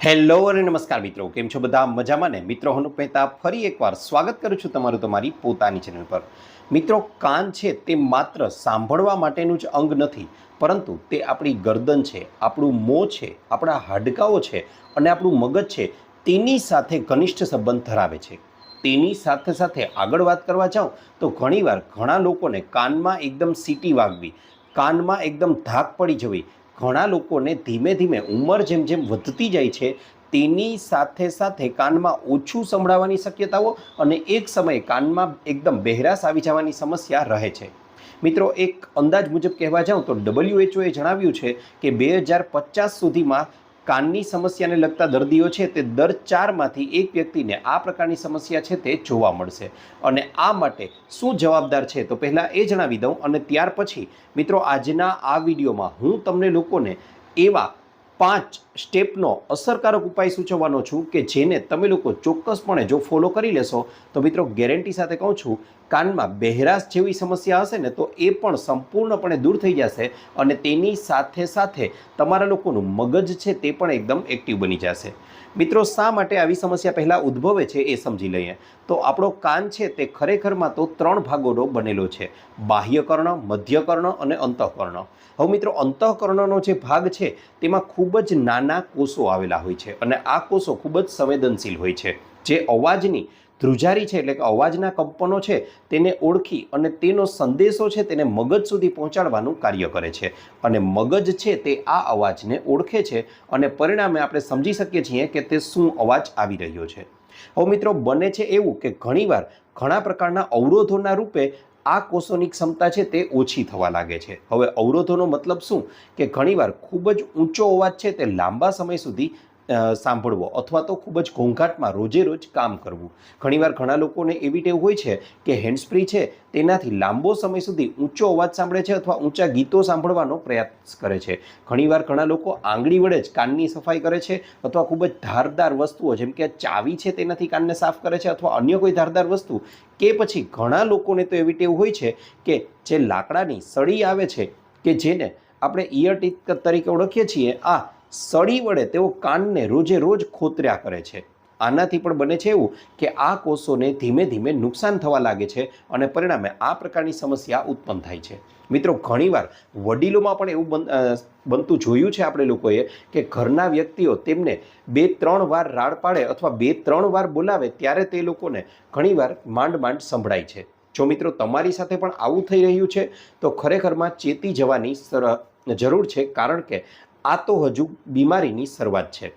Hello અને નમસ્કાર મિત્રો, કેમ છો બધા? મજામાં ને? મિત્રો, હું મહેતા ફરી એકવાર સ્વાગત કરું છું તમારું તમારી પોતાની ચેનલ પર. મિત્રો, કાન છે તે માત્ર સાંભળવા માટેનું જ અંગ નથી, પરંતુ તે આપણી ગરદન છે, આપણું મોં છે, આપણા હાડકાઓ છે અને આપણું મગજ છે તેની સાથે ઘનિષ્ઠ સંબંધ ધરાવે છે. તેની સાથે સાથે આગળ વાત કરવા જાઉં તો ઘણીવાર ઘણા લોકોને કાનમાં એકદમ સીટી વાગવી, કાનમાં એકદમ ધાક પડી જવી, ઘણા લોકોને ધીમે ધીમે ઉંમર જેમ જેમ વધતી જાય છે તેની સાથે સાથે કાનમાં ઓછું સંભળાવાની શક્યતાઓ અને એક સમયે કાનમાં એકદમ બહેરાશ આવી જવાની સમસ્યા રહે છે. મિત્રો, એક અંદાજ મુજબ કહેવા જાઉં તો WHO એ જણાવ્યું છે કે 2050 સુધીમાં કાનની સમસ્યાને લગતા દર્દીઓ છે તે દર 4માંથી 1 વ્યક્તિને આ પ્રકારની સમસ્યા છે તે જોવા મળશે. અને આ માટે શું જવાબદાર છે તો પહેલાં એ જણાવી દઉં અને ત્યાર પછી મિત્રો આજના આ વિડીયોમાં હું તમને લોકોને એવા 5 સ્ટેપનો અસરકારક ઉપાય સૂચવવાનો છું કે જેને તમે લોકો ચોક્કસપણે જો ફોલો કરી લેશો તો મિત્રો ગેરંટી સાથે કહું છું, કાનમાં બહેરાશ જેવી સમસ્યા હશે ને તો એ પણ સંપૂર્ણપણે દૂર થઈ જશે અને તેની સાથે સાથે તમારા લોકોનું મગજ છે તે પણ એકદમ એક્ટિવ બની જશે. મિત્રો, શા માટે આવી સમસ્યા પહેલાં ઉદ્ભવે છે એ સમજી લઈએ. તો આપણો કાન છે તે ખરેખરમાં તો 3 ભાગોનો બનેલો છે: બાહ્યકર્ણ, મધ્યકર્ણ અને અંતઃકર્ણ. હવે મિત્રો, અંતઃકર્ણનો જે ભાગ છે તેમાં ખૂબ જ નાના કોષો આવેલા હોય છે અને આ કોષો ખૂબ જ સંવેદનશીલ હોય છે, જે અવાજની ધ્રુજારી છે એટલે કે અવાજના કંપનો છે તેને ઓળખી અને તેનો સંદેશો છે તેને મગજ સુધી પહોંચાડવાનું કાર્ય કરે છે. અને મગજ છે તે આ અવાજને ઓળખે છે અને પરિણામે આપણે સમજી શકીએ છીએ કે તે શું અવાજ આવી રહ્યો છે. હવે મિત્રો, બને છે એવું કે ઘણીવાર ઘણા પ્રકારના અવરોધોના રૂપે આ કોષોની ક્ષમતા છે તે ઓછી થવા લાગે છે. હવે અવરોધોનો મતલબ શું કે ઘણીવાર ખૂબ જ ઊંચો અવાજ છે તે લાંબા સમય સુધી સાંભળવો અથવા તો ખૂબ જ ઘોંઘાટમાં રોજે રોજ કામ કરવું. ઘણીવાર ઘણા લોકોને એવી ટેવ હોય છે કે હેન્ડસ્ફ્રી છે તેનાથી લાંબો સમય સુધી ઊંચો અવાજ સાંભળે છે અથવા ઊંચા ગીતો સાંભળવાનો પ્રયાસ કરે છે. ઘણીવાર ઘણા લોકો આંગળી વડે જ કાનની સફાઈ કરે છે અથવા ખૂબ જ ધારદાર વસ્તુઓ જેમ કે ચાવી છે તેનાથી કાનને સાફ કરે છે અથવા અન્ય કોઈ ધારદાર વસ્તુ, કે પછી ઘણા લોકોને તો એવી ટેવ હોય છે કે જે લાકડાની સળી આવે છે કે જેને આપણે ઇયર ટીથ તરીકે ઓળખીએ છીએ, આ સળી વડે તેઓ કાનને રોજે રોજ ખોતર્યા કરે છે. આનાથી પણ બને છે એવું કે આ કોષોને ધીમે ધીમે નુકસાન થવા લાગે છે અને પરિણામે આ પ્રકારની સમસ્યા ઉત્પન્ન થાય છે. મિત્રો, ઘણીવાર વડીલોમાં પણ એવું બનતું જોયું છે આપણે લોકોએ કે ઘરના વ્યક્તિઓ તેમને 2-3 વાર રાડ પાડે અથવા 2-3 વાર બોલાવે ત્યારે તે લોકોને ઘણીવાર માંડ સંભળાય છે. જો મિત્રો તમારી સાથે પણ આવું થઈ રહ્યું છે તો ખરેખરમાં ચેતી જવાની જરૂર છે, કારણ કે આ તો હજુ બીમારીની શરૂઆત છે.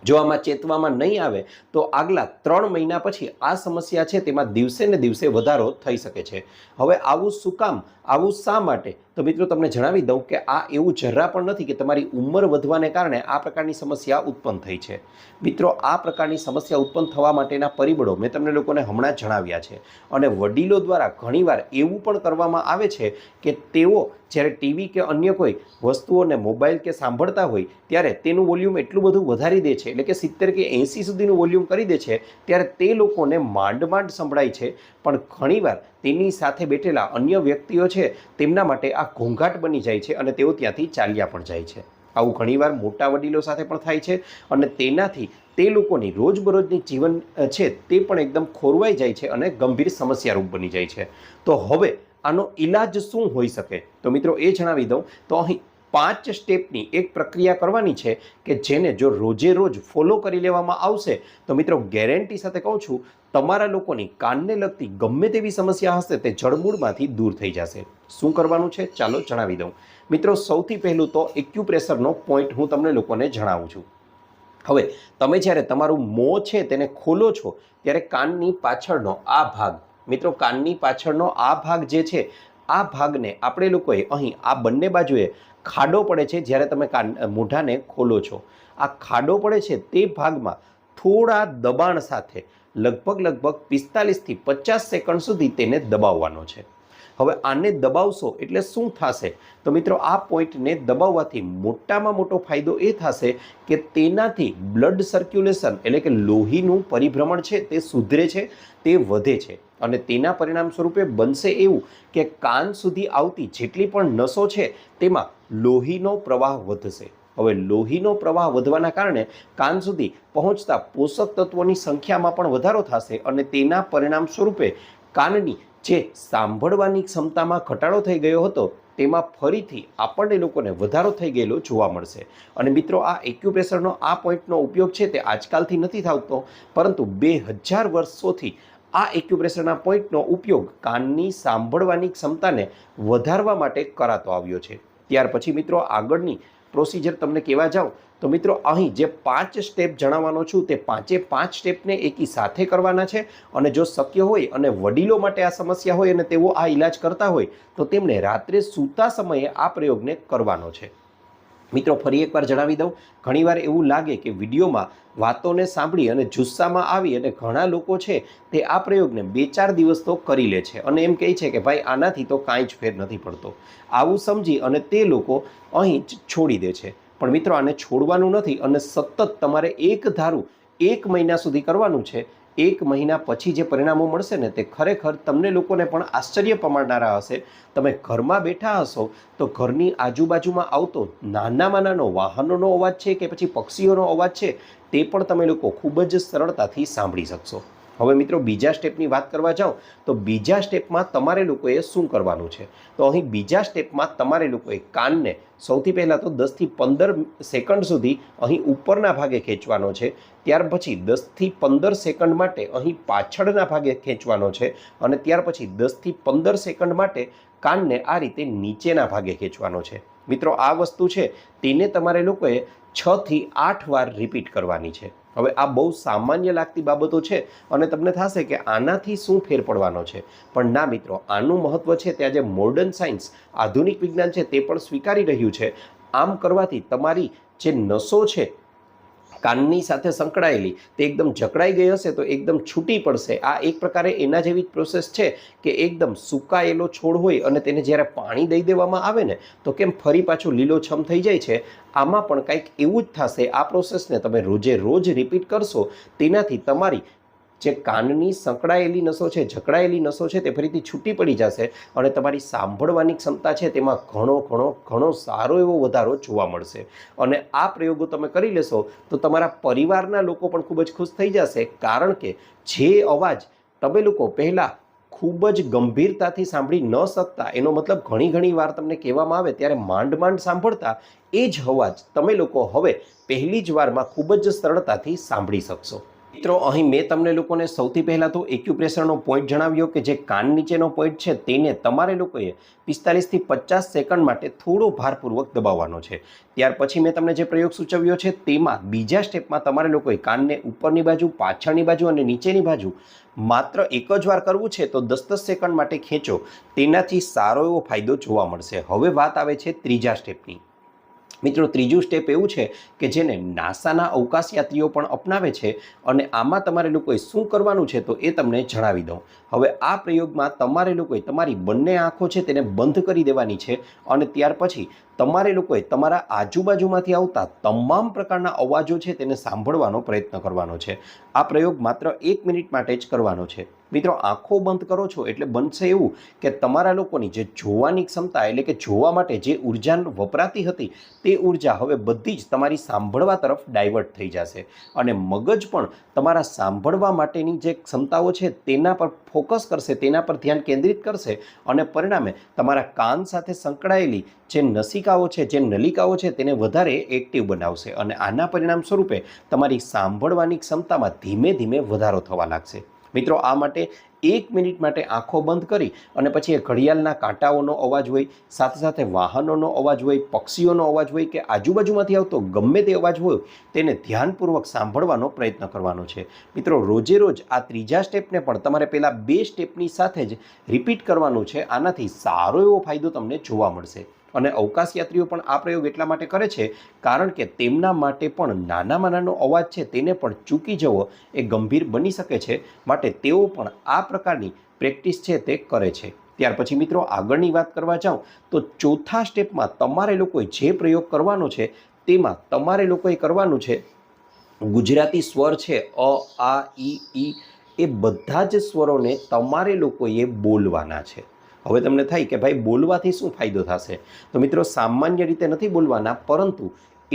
જો આમાં ચેતવામાં નહીં આવે તો આગલા 3 મહિના પછી આ સમસ્યા છે તેમાં દિવસે ને દિવસે વધારો થઈ શકે છે. હવે આવું શું કામ, આવું શા માટે? તો મિત્રો તમને જણાવી દઉં કે આ એવું જરા પણ નથી કે તમારી ઉંમર વધવાને કારણે આ પ્રકારની સમસ્યા ઉત્પન્ન થઈ છે. મિત્રો, આ પ્રકારની સમસ્યા ઉત્પન્ન થવા માટેના પરિબળો મેં તમને લોકોને હમણાં જણાવ્યા છે અને વડીલો દ્વારા ઘણીવાર એવું પણ કરવામાં આવે છે કે તેઓ જ્યારે ટીવી કે અન્ય કોઈ વસ્તુઓને મોબાઈલ કે સાંભળતા હોય ત્યારે તેનું વોલ્યુમ એટલું બધું વધારી દે છે, એટલે કે 70 કે 80 સુધીનું વોલ્યુમ કરી દે છે, ત્યારે તે લોકોને માંડ સંભળાય છે. પણ ઘણીવાર તેની સાથે બેઠેલા અન્ય વ્યક્તિઓ છે તેમના માટે આ ઘોંઘાટ બની જાય છે અને તેઓ ત્યાંથી ચાલ્યા પણ જાય છે. આવું ઘણીવાર મોટા વડીલો સાથે પણ થાય છે અને તેનાથી તે લોકોની રોજબરોજની જીવન છે તે પણ એકદમ ખોરવાઈ જાય છે અને ગંભીર સમસ્યારૂપ બની જાય છે. તો હવે આનો ઈલાજ શું હોઈ શકે? તો મિત્રો એ જણાવી દઉં તો અહીં 5 સ્ટેપની એક પ્રક્રિયા કરવાની છે કે જેને જો રોજે રોજ ફોલો કરી લેવામાં આવશે તો મિત્રો ગેરંટી સાથે કહું છું, તમારા લોકોની કાનને લગતી ગમે તેવી સમસ્યા હશે તે જડમૂળમાંથી દૂર થઈ જશે. શું કરવાનું છે ચાલો જણાવી દઉં. મિત્રો, સૌથી પહેલું તો એક્યુપ્રેશરનો પોઈન્ટ હું તમને લોકોને જણાવું છું. હવે તમે જ્યારે તમારું મોં છે તેને ખોલો છો ત્યારે કાનની પાછળનો આ ભાગ, મિત્રો કાનની પાછળનો આ ભાગ જે છે આ ભાગને આપણે લોકોએ અહીં આ બંને બાજુએ ખાડો પડે છે. જ્યારે તમે મોઢાને ખોલો છો, આ ખાડો પડે છે તે ભાગમાં થોડા દબાણ સાથે લગભગ 45થી 50 સેકન્ડ સુધી તેને દબાવવાનો છે. હવે આને દબાવશો એટલે શું થશે? તો મિત્રો આ પોઈન્ટને દબાવવાથી મોટામાં મોટો ફાયદો એ થશે કે તેનાથી બ્લડ સર્ક્યુલેશન એટલે કે લોહીનું પરિભ્રમણ છે તે સુધરે છે, તે વધે છે અને તેના પરિણામ સ્વરૂપે બનશે એવું કે કાન સુધી આવતી જેટલી પણ નસો છે તેમાં લોહીનો પ્રવાહ વધશે. હવે લોહીનો પ્રવાહ વધવાના કારણે કાન સુધી પહોંચતા પોષક તત્વોની સંખ્યામાં પણ વધારો થશે અને તેના પરિણામ સ્વરૂપે કાનની જે સાંભળવાની ક્ષમતામાં ઘટાડો થઈ ગયો હતો તેમાં ફરીથી આપણને લોકોને વધારો થઈ ગયેલો જોવા મળશે. અને મિત્રો, આ એક્યુપ્રેશરનો આ પોઈન્ટનો ઉપયોગ છે તે આજકાલથી નથી થતો, પરંતુ 2000 વર્ષોથી આ એક્યુપ્રેશરના પોઈન્ટનો ઉપયોગ કાનની સાંભળવાની ક્ષમતાને વધારવા માટે કરાતો આવ્યો છે. ત્યાર પછી મિત્રો, આગળની પ્રોસિજર તમને કહેવા જાઉં તો મિત્રો, અહીં જે 5 સ્ટેપ જણાવવાનો છું તે 5 સ્ટેપને એકી સાથે કરવાના છે. અને જો શક્ય હોય અને વડીલો માટે આ સમસ્યા હોય અને તેઓ આ ઈલાજ કરતા હોય તો તેમણે રાત્રે સૂતા સમયે આ પ્રયોગને કરવાનો છે. મિત્રો, ફરી એકવાર જણાવી દઉં, ઘણીવાર એવું લાગે કે વિડીયોમાં વાતોને સાંભળી અને જુસ્સામાં આવી અને ઘણા લોકો છે તે આ પ્રયોગને 2-4 દિવસ તો કરી લે છે અને એમ કહે છે કે ભાઈ આનાથી તો કાંઈ જ ફેર નથી પડતો. આવું સમજી અને તે લોકો અહીં જ છોડી દે છે. પણ મિત્રો, આને છોડવાનું નથી અને સતત તમારે એક ધારું 1 મહિના સુધી કરવાનું છે. 1 મહિના પછી જે પરિણામો મળશે ને તે ખરેખર તમને લોકોને પણ આશ્ચર્ય પામનારા હશે. તમે ઘરમાં બેઠા હશો તો ઘરની આજુબાજુમાં આવતો નાનામાં નાનો વાહનોનો અવાજ છે કે પછી પક્ષીઓનો અવાજ છે તે પણ તમે લોકો ખૂબ જ સરળતાથી સાંભળી શકશો. હવે મિત્રો, બીજા સ્ટેપની વાત કરવા જાઉં તો બીજા સ્ટેપમાં તમારે લોકોએ શું કરવાનું છે? તો અહીં બીજા સ્ટેપમાં તમારે લોકોએ કાનને સૌથી પહેલાં તો 10 થી 15 સેકન્ડ સુધી અહીં ઉપરના ભાગે ખેંચવાનો છે. ત્યાર પછી 10 થી 15 સેકન્ડ માટે અહીં પાછળના ભાગે ખેંચવાનો છે અને ત્યાર પછી 10 થી 15 સેકન્ડ માટે કાનને આ રીતે નીચેના ભાગે ખેંચવાનો છે. મિત્રો, આ વસ્તુ છે તેને તમારે લોકોએ 6 થી 8 વાર રિપીટ કરવાની છે. હવે આ બહુ સામાન્ય લાગતી બાબતો છે અને તમને થશે કે આનાથી શું ફેર પડવાનો છે, પણ ના મિત્રો, આનું મહત્ત્વ છે તે આજે મોડર્ન સાયન્સ, આધુનિક વિજ્ઞાન છે તે પણ સ્વીકારી રહ્યું છે. આમ કરવાથી તમારી જે નસો છે કાનની સાથે સંકળાયેલી તે એકદમ જકડાઈ ગઈ હશે તો એકદમ છૂટી પડશે. આ એક પ્રકારે એના જેવી જ પ્રોસેસ છે કે એકદમ સુકાયેલો છોડ હોય અને તેને જ્યારે પાણી દઈ દેવામાં આવે ને તો કેમ ફરી પાછું લીલોછમ થઈ જાય છે, આમાં પણ કંઈક એવું જ થશે. આ પ્રોસેસને તમે રોજે રોજ રિપીટ કરશો તેનાથી તમારી જે કાનની સંકળાયેલી નસો છે, જકડાયેલી નસો છે તે ફરીથી છૂટી પડી જશે અને તમારી સાંભળવાની ક્ષમતા છે તેમાં ઘણો સારો એવો વધારો જોવા મળશે. અને આ પ્રયોગો તમે કરી લેશો તો તમારા પરિવારના લોકો પણ ખૂબ જ ખુશ થઈ જશે, કારણ કે જે અવાજ તમે લોકો પહેલાં ખૂબ જ ગંભીરતાથી સાંભળી ન શકતા, એનો મતલબ ઘણી વાર તમને કહેવામાં આવે ત્યારે માંડ સાંભળતા, એ જ અવાજ તમે લોકો હવે પહેલી જ વારમાં ખૂબ જ સરળતાથી સાંભળી શકશો. મિત્રો, અહીં મેં તમને લોકોને સૌથી પહેલાં તો એક્યુપ્રેશરનો પોઈન્ટ જણાવ્યો કે જે કાન નીચેનો પોઈન્ટ છે તેને તમારે લોકોએ 45 થી 50 સેકન્ડ માટે થોડો ભારપૂર્વક દબાવવાનો છે. ત્યાર પછી મેં તમને જે પ્રયોગ સૂચવ્યો છે તેમાં બીજા સ્ટેપમાં તમારે લોકોએ કાનને ઉપરની બાજુ, પાછળની બાજુ અને નીચેની બાજુ માત્ર એક જ વાર કરવું છે તો 10 સેકન્ડ માટે ખેંચો. તેનાથી સારો એવો ફાયદો જોવા મળશે. હવે વાત આવે છે ત્રીજા સ્ટેપની. મિત્રો, ત્રીજું સ્ટેપ એવું છે કે જેને નાસાના અવકાશયાત્રીઓ પણ અપનાવે છે અને આમાં તમારે લોકોએ શું કરવાનું છે તો એ તમને જણાવી દઉં. હવે આ પ્રયોગમાં તમારે લોકોએ તમારી બંને આંખો છે તેને બંધ કરી દેવાની છે અને ત્યાર પછી તમારે લોકોએ તમારા આજુબાજુમાંથી આવતા તમામ પ્રકારના અવાજો છે તેને સાંભળવાનો પ્રયત્ન કરવાનો છે. આ પ્રયોગ માત્ર 1 મિનિટ માટે જ કરવાનો છે. મિત્રો, આંખો બંધ કરો છો એટલે બનશે એવું કે તમારા લોકોની જે જોવાની ક્ષમતા, એટલે કે જોવા માટે જે ઉર્જા વપરાતી હતી તે ઉર્જા હવે બધી જ તમારી સાંભળવા તરફ ડાયવર્ટ થઈ જશે અને મગજ પણ તમારા સાંભળવા માટેની જે ક્ષમતાઓ છે તેના પર ફોકસ કરશે, તેના પર ધ્યાન કેન્દ્રિત કરશે અને પરિણામે તમારા કાન સાથે સંકળાયેલી જે નસિકાઓ છે, જે નલિકાઓ છે તેને વધારે એક્ટિવ બનાવશે અને આના પરિણામ સ્વરૂપે તમારી સાંભળવાની ક્ષમતામાં ધીમે વધારો થવા લાગશે. મિત્રો, આ માટે 1 મિનિટ માટે આંખો બંધ કરી અને પછી એ ઘડિયાળના કાંટાઓનો અવાજ હોય, સાથે વાહનોનો અવાજ હોય, પક્ષીઓનો અવાજ હોય કે આજુબાજુમાંથી આવતો ગમે તે અવાજ હોય તેને ધ્યાનપૂર્વક સાંભળવાનો પ્રયત્ન કરવાનો છે. મિત્રો, રોજે રોજ આ ત્રીજા સ્ટેપને પણ તમારે પહેલાં 2 સ્ટેપની સાથે જ રિપીટ કરવાનું છે. આનાથી સારો એવો ફાયદો તમને જોવા મળશે. અને અવકાશયાત્રીઓ પણ આ પ્રયોગ એટલા માટે કરે છે કારણ કે તેમના માટે પણ નાનામાં નાનો અવાજ છે તેને પણ ચૂકી જવો એ ગંભીર બની શકે છે, માટે તેઓ પણ આ પ્રકારની પ્રેક્ટિસ છે તે કરે છે. ત્યાર પછી મિત્રો, આગળની વાત કરવા જાઉં તો ચોથા સ્ટેપમાં તમારે લોકોએ જે પ્રયોગ કરવાનો છે તેમાં તમારે લોકોએ કરવાનું છે ગુજરાતી સ્વર છે અ, આ, ઈ એ બધા જ સ્વરોને તમારે લોકોએ બોલવાના છે. હવે તમને થાય કે ભાઈ બોલવાથી શું ફાયદો થશે? તો મિત્રો, સામાન્ય રીતે નથી બોલવાના, પરંતુ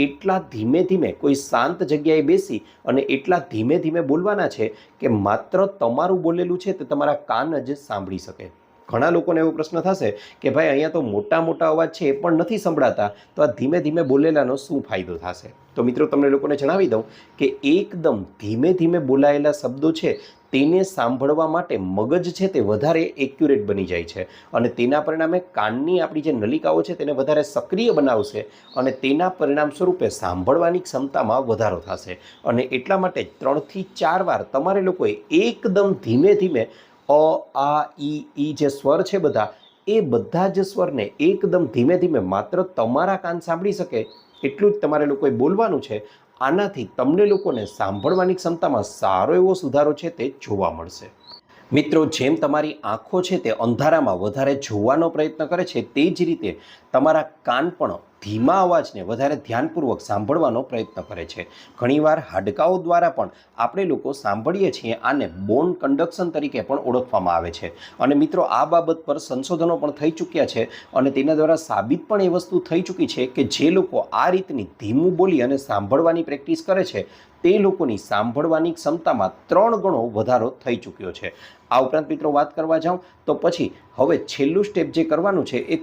એટલા ધીમે ધીમે કોઈ શાંત જગ્યાએ બેસી અને એટલા ધીમે ધીમે બોલવાના છે કે માત્ર તમારું બોલેલું છે તે તમારા કાન જ સાંભળી શકે. ઘણા લોકોને એવો પ્રશ્ન થશે કે ભાઈ અહીંયા તો મોટા મોટા અવાજ છે એ પણ નથી સંભળાતા, તો આ ધીમે ધીમે બોલેલાનો શું ફાયદો થશે? તો મિત્રો તમને લોકોને જણાવી દઉં કે એકદમ ધીમે ધીમે બોલાયેલા શબ્દો છે તેને સાંભળવા માટે મગજ છે તે વધારે એક્યુરેટ બની જાય છે અને તેના પરિણામે કાનની આપણી જે નલિકાઓ છે તેને વધારે સક્રિય બનાવશે અને તેના પરિણામ સ્વરૂપે સાંભળવાની ક્ષમતામાં વધારો થશે. અને એટલા માટે 3 થી 4 વાર તમારે લોકોએ એકદમ ધીમે ધીમે આ ઈ જે સ્વર છે બધા જ સ્વરને એકદમ ધીમે ધીમે માત્ર તમારા કાન સાંભળી શકે એટલું જ તમારે લોકોએ બોલવાનું છે. આનાથી તમને લોકોને સાંભળવાની ક્ષમતામાં સારો એવો સુધારો છે તે જોવા મળશે. મિત્રો, જેમ તમારી આંખો છે તે અંધારામાં વધારે જોવાનો પ્રયત્ન કરે છે, તે જ રીતે તમારા કાન પણ ધીમા અવાજને વધારે ધ્યાનપૂર્વક સાંભળવાનો પ્રયત્ન કરે છે. ઘણીવાર હાડકાઓ દ્વારા પણ આપણે લોકો સાંભળીએ છીએ. આને બોન કંડક્શન તરીકે પણ ઓળખવામાં આવે છે. અને મિત્રો, આ બાબત પર સંશોધનો પણ થઈ ચૂક્યા છે અને તેના દ્વારા સાબિત પણ એ વસ્તુ થઈ ચૂકી છે કે જે લોકો આ રીતની ધીમું બોલી અને સાંભળવાની પ્રેક્ટિસ કરે છે તે લોકોની સાંભળવાની ક્ષમતામાં 3 ગણો વધારો થઈ ચૂક્યો છે. આ ઉપરાંત મિત્રો વાત કરવા જાઉં તો પછી હવે છેલ્લું સ્ટેપ જે કરવાનું છે એ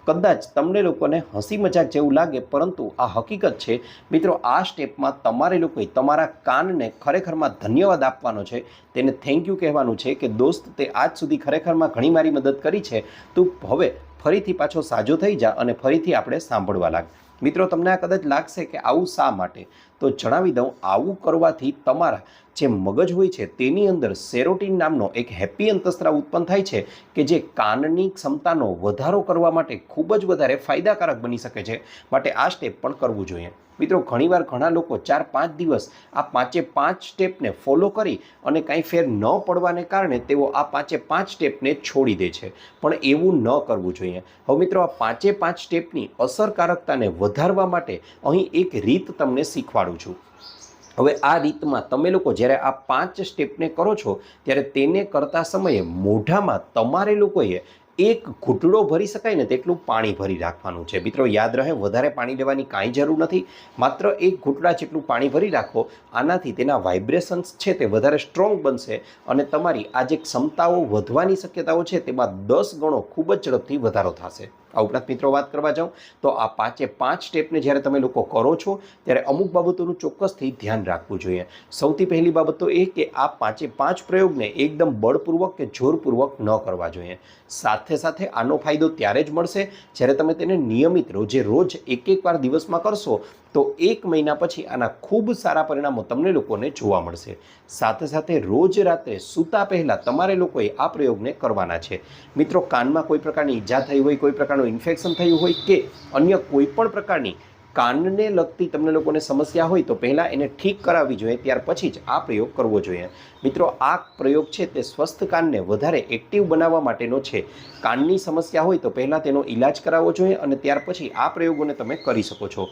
કદાચ તમને લોકોને હસી મજાક જેવું લાગે, પરંતુ આ હકીકત છે. મિત્રો, આ સ્ટેપમાં તમારે લોકોએ તમારા કાનને ખરેખરમાં ધન્યવાદ આપવાનો છે, તેને થેન્ક યુ કહેવાનું છે કે દોસ્ત, તે આજ સુધી ખરેખરમાં ઘણી મારી મદદ કરી છે, તું હવે ફરીથી પાછો સાજો થઈ જા અને ફરીથી આપણે સાંભળવા લાગ. મિત્રો, તમને આ કદાચ લાગશે કે આવું શા માટે, તો જણાવી દઉં, આવું કરવાથી તમારા જે મગજ હોય છે તેની અંદર સેરોટીન નામનો એક હેપી અંતસ્ત્રાવ ઉત્પન્ન થાય છે કે જે કાનની ક્ષમતાનો વધારો કરવા માટે ખૂબ જ વધારે ફાયદાકારક બની શકે છે. માટે આ સ્ટેપ પણ કરવું જોઈએ. મિત્રો, ઘણીવાર ઘણા લોકો 4-5 દિવસ આ 5 સ્ટેપને ફોલો કરી અને કાંઈ ફેર ન પડવાને કારણે તેઓ આ 5 સ્ટેપને છોડી દે છે, પણ એવું ન કરવું જોઈએ. હવે મિત્રો, આ 5 સ્ટેપની અસરકારકતાને વધારવા માટે અહીં એક રીત તમને શીખવાડું છું. હવે આ રીતમાં તમે લોકો જ્યારે આ 5 સ્ટેપને કરો છો ત્યારે તેને કરતા સમયે મોઢામાં તમારે લોકોએ એક ઘૂંટડો ભરી શકાય ને તેટલું પાણી ભરી રાખવાનું છે. મિત્રો, યાદ રહે, વધારે પાણી લેવાની કાંઈ જરૂર નથી, માત્ર એક ઘૂંટડા જેટલું પાણી ભરી રાખો. આનાથી તેના વાઇબ્રેશન્સ છે તે વધારે સ્ટ્રોંગ બનશે અને તમારી આ જે ક્ષમતાઓ વધવાની શક્યતાઓ છે તેમાં 10 ગણો ખૂબ જ ઝડપથી વધારો થશે. આ ઉપરાંત મિત્રો વાત કરવા જાઉં તો આ 5 સ્ટેપને જ્યારે તમે લોકો કરો છો ત્યારે અમુક બાબતોનું ચોક્કસથી ધ્યાન રાખવું જોઈએ. સૌથી પહેલી બાબત તો એ કે આ 5 પ્રયોગને એકદમ બળપૂર્વક કે જોરપૂર્વક ન કરવા જોઈએ. સાથે સાથે આનો ફાયદો ત્યારે જ મળશે જ્યારે તમે તેને નિયમિત રોજ એક વાર દિવસમાં કરશો તો 1 મહિના પછી આના ખૂબ સારા પરિણામો તમને લોકોને જોવા મળશે. સાથે સાથે રોજ રાત્રે સૂતા પહેલાં તમારે લોકોએ આ પ્રયોગને કરવાના છે. મિત્રો, કાનમાં કોઈ પ્રકારની ઈજા થઈ હોય, કોઈ પ્રકારનું ઇન્ફેક્શન થયું હોય કે અન્ય કોઈ પણ પ્રકારની કાનને લગતી તમને લોકોને સમસ્યા હોય તો પહેલાં એને ઠીક કરાવવી જોઈએ, ત્યાર પછી જ આ પ્રયોગ કરવો જોઈએ. મિત્રો, આ પ્રયોગ છે તે સ્વસ્થ કાનને વધારે એક્ટિવ બનાવવા માટેનો છે. કાનની સમસ્યા હોય તો પહેલાં તેનો ઈલાજ કરાવવો જોઈએ અને ત્યાર પછી આ પ્રયોગોને તમે કરી શકો છો.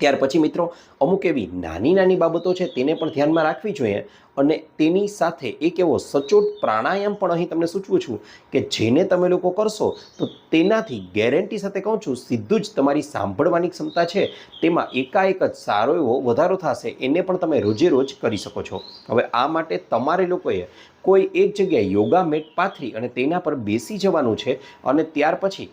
ત્યાર પછી મિત્રો, અમુક એવી નાની બાબતો છે તેને પણ ધ્યાનમાં રાખવી જોઈએ અને તેની સાથે એક એવો સચોટ પ્રાણાયામ પણ અહીં તમને સૂચવું છું કે જેને તમે લોકો કરશો તો તેનાથી ગેરંટી સાથે કહું છું, સીધું જ તમારી સાંભળવાની ક્ષમતા છે તેમાં એકાએક જ સારો એવો વધારો થશે. એને પણ તમે રોજ કરી શકો છો. હવે આ માટે તમારે લોકોએ કોઈ એક જગ્યાએ યોગા મેટ પાથરી અને તેના પર બેસી જવાનું છે અને ત્યાર પછી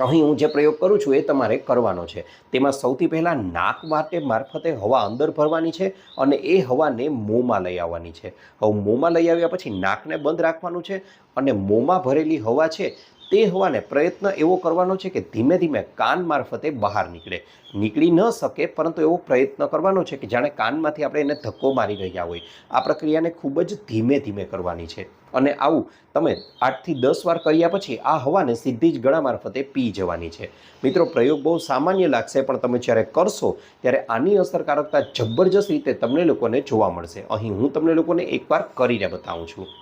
અહીં હું જે પ્રયોગ કરું છું એ તમારે કરવાનો છે. તેમાં સૌથી પહેલાં નાક મારફતે હવા અંદર ભરવાની છે અને એ હવાને મોંમાં લઈ આવવાની છે. હવે મોંમાં લઈ આવ્યા પછી નાકને બંધ રાખવાનું છે અને મોંમાં ભરેલી હવા છે તે હવાને પ્રયત્ન એવો કરવાનો છે કે ધીમે ધીમે કાન મારફતે બહાર નીકળી ન શકે, પરંતુ એવો પ્રયત્ન કરવાનો છે કે જાણે કાનમાંથી આપણે એને ધક્કો મારી રહ્યા હોય. આ પ્રક્રિયાને ખૂબ જ ધીમે ધીમે કરવાની છે અને આવું તમે 8 થી 10 વાર કર્યા પછી આ હવાને સીધી જ ગળા મારફતે પી જવાની છે. મિત્રો, પ્રયોગ બહુ સામાન્ય લાગશે, પણ તમે જ્યારે કરશો ત્યારે આની અસરકારકતા જબરજસ્ત રીતે તમને લોકોને જોવા મળશે. અહીં હું તમને લોકોને એકવાર કરીને બતાવું છું.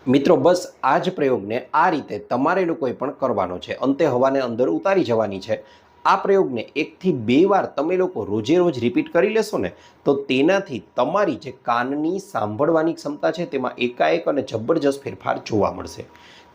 મિત્રો બસ આ જ પ્રયોગને આ રીતે તમારે લોકોએ પણ કરવાનો છે. અંતે હવાને અંદર ઉતારી જવાની છે. આ પ્રયોગને 1 થી 2 વાર તમે લોકો રોજે રોજ રિપીટ કરી લેશો ને તો તેનાથી તમારી જે કાનની સાંભળવાની ક્ષમતા છે તેમાં એકાએક અને જબરજસ્ત ફેરફાર જોવા મળશે.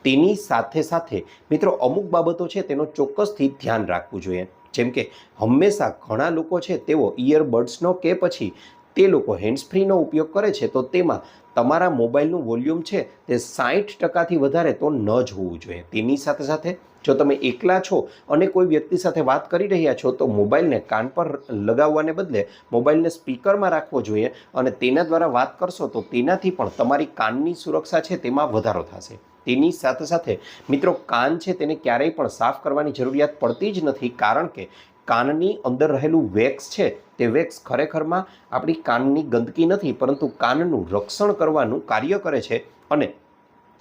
તેની સાથે સાથે મિત્રો અમુક બાબતો છે તેનો ચોક્કસથી ધ્યાન રાખવું જોઈએ. જેમ કે હંમેશા ઘણા લોકો છે તેઓ ઇયરબડ્સનો કે પછી તે લોકો હેન્ડ્સફ્રીનો ઉપયોગ કરે છે તો તેમાં તમારા મોબાઈલનું વોલ્યુમ છે તે 60%થી વધારે તો ન જ હોવું જોઈએ. તેની સાથે સાથે જો તમે એકલા છો અને કોઈ વ્યક્તિ સાથે વાત કરી રહ્યા છો તો મોબાઈલને કાન પર લગાવવાને બદલે મોબાઈલને સ્પીકરમાં રાખવો જોઈએ અને તેના દ્વારા વાત કરશો તો તેનાથી પણ તમારી કાનની સુરક્ષા છે તેમાં વધારો થશે. તેની સાથે સાથે મિત્રો કાન છે તેને ક્યારેય પણ સાફ કરવાની જરૂરિયાત પડતી જ નથી, કારણ કે કાનની અંદર રહેલું વેક્સ છે તે વેક્સ ખરેખરમાં આપણી કાનની ગંદકી નથી પરંતુ કાનનું રક્ષણ કરવાનું કાર્ય કરે છે અને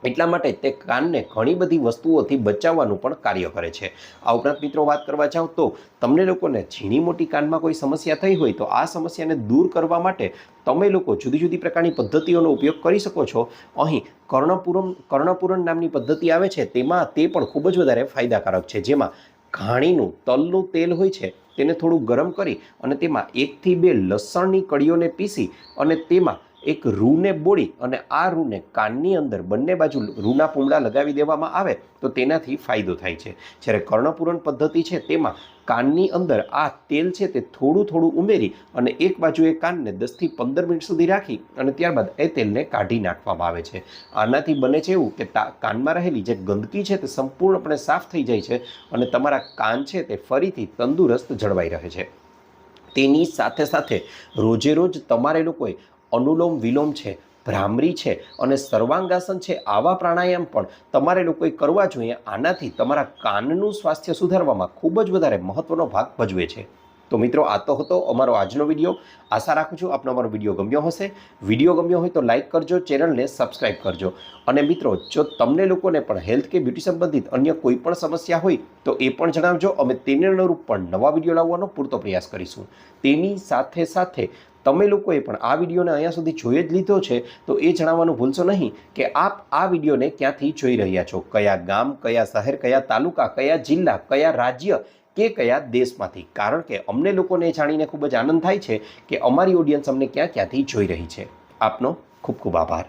એટલા માટે તે કાનને ઘણી બધી વસ્તુઓથી બચાવવાનું પણ કાર્ય કરે છે. આ ઉપરાંત મિત્રો વાત કરવા જાઓ તો તમને લોકોને ઝીણી મોટી કાનમાં કોઈ સમસ્યા થઈ હોય તો આ સમસ્યાને દૂર કરવા માટે તમે લોકો જુદી જુદી પ્રકારની પદ્ધતિઓનો ઉપયોગ કરી શકો છો. અહીં કર્ણપૂરણ નામની પદ્ધતિ આવે છે, તેમાં તે પણ ખૂબ જ વધારે ફાયદાકારક છે. જેમાં ઘાણીનું તલનું તેલ હોય છે તેને થોડું ગરમ કરી અને તેમાં 1 થી 2 લસણની કળીઓને પીસી અને તેમાં એક રૂને બોળી અને આ રૂને કાનની અંદર બંને બાજુ રૂના પૂમડા લગાવી દેવામાં આવે તો તેનાથી ફાયદો થાય છે. જ્યારે કર્ણપૂરણ પદ્ધતિ છે તેમાં કાનની અંદર આ તેલ છે તે થોડું થોડું ઉમેરી અને એક બાજુએ કાનને 10 થી 15 મિનિટ સુધી રાખી અને ત્યારબાદ એ તેલને કાઢી નાખવામાં આવે છે. આનાથી બને છે એવું કે કાનમાં રહેલી જે ગંદકી છે તે સંપૂર્ણપણે સાફ થઈ જાય છે અને તમારા કાન છે તે ફરીથી તંદુરસ્ત જળવાઈ રહે છે. તેની સાથે સાથે રોજે રોજ તમારે લોકોએ અનુલોમ વિલોમ છે, ભ્રામરી છે અને સર્વાંગાસન છે, આવા પ્રાણાયામ પણ તમારે લોકોએ કરવા જોઈએ. આનાથી તમારા કાનનું સ્વાસ્થ્ય સુધારવામાં ખૂબ જ વધારે મહત્વનો ભાગ ભજવે છે. તો મિત્રો આ તો હતો અમારો આજનો વિડીયો. આશા રાખું છું આપનો અમારો વિડીયો ગમ્યો હશે. વિડીયો ગમ્યો હોય તો લાઇક કરજો, ચેનલને સબસ્ક્રાઈબ કરજો અને મિત્રો જો તમને લોકોને પણ હેલ્થ કે બ્યુટી સંબંધિત અન્ય કોઈ પણ સમસ્યા હોય તો એ પણ જણાવજો. અમે તેને અનુરૂપ પણ નવા વિડીયો લાવવાનો પૂરતો પ્રયાસ કરીશું. તેની સાથે સાથે તમે લોકોએ પણ આ વિડીયોને અહીંયા સુધી જોઈ જ લીધો છે તો એ જણાવવાનું ભૂલશો નહીં કે આપ આ વિડીયોને ક્યાંથી જોઈ રહ્યા છો, કયા ગામ, કયા શહેર, કયા તાલુકા, કયા જિલ્લા, કયા રાજ્ય કે કયા દેશમાંથી. કારણ કે અમને લોકોને જાણીને ખૂબ જ આનંદ થાય છે કે અમારી ઓડિયન્સ અમને ક્યાંથી જોઈ રહી છે. આપનો ખૂબ ખૂબ આભાર.